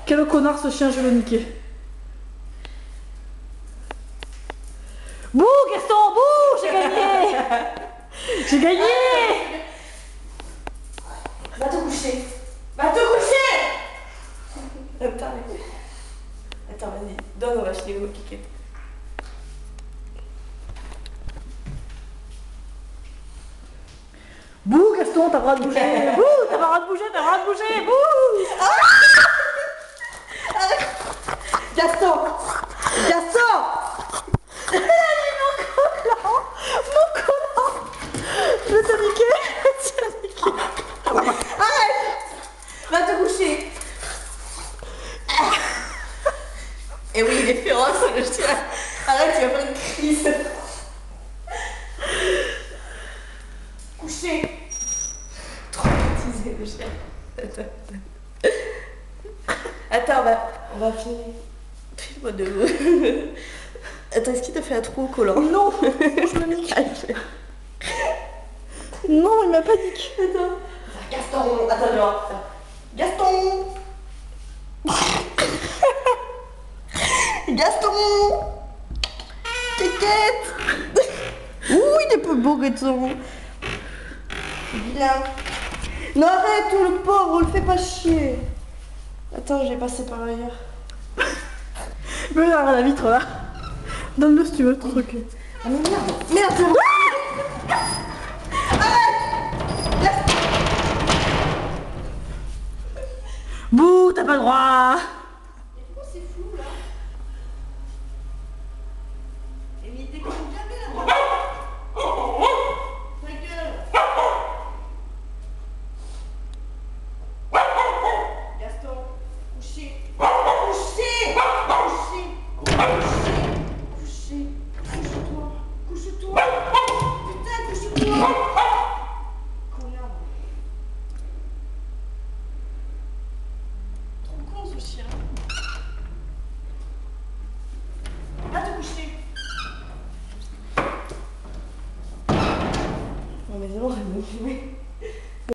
Quel connard ce chien, je vais le niquer. Bouh, Gaston, bouh, j'ai gagné. J'ai gagné. Va te coucher. Va te coucher. Attends, vas-y. Donne, on va acheter une piquette. Bouh, Gaston, t'as le droit de bouger. Bouh, t'as le droit de bouger, t'as le droit de bouger. Bouh. Gaston. Gaston. Mon collant. Je vais te niquer. Je vais te niquer. Arrête. Va te coucher. Et oui, il est féroce, le chien. Arrête, tu vas faire une crise. Coucher. Traumatisé, le chien. Attends, on va finir. Fais-moi de vous. Attends, est-ce qu'il t'a fait un trou au collant? Non, je me nique. Non, il m'a pas niqué. Attends. Gaston. Attends, genre. Gaston. Gaston. T'inquiète. Ouh, il est peu beau, Gaston. Vilain. Non, arrête, le pauvre, on le fait pas chier. Attends, je vais passer par ailleurs. Mais derrière la vitre là. Donne-le si tu veux, ton truc. Ah mais merde. Merde, c'est bon. Arrête. Bouh, t'as pas le droit. Pourquoi c'est flou là? Et mais il décolle jamais là. Ta gueule. Gaston, couché. Couché. Couché. Couché. Couché. Couche-toi. Couche-toi. Putain, couche-toi. Connard. Trop con ce chien. Va te coucher. Non mais c'est bon, elle me filmer.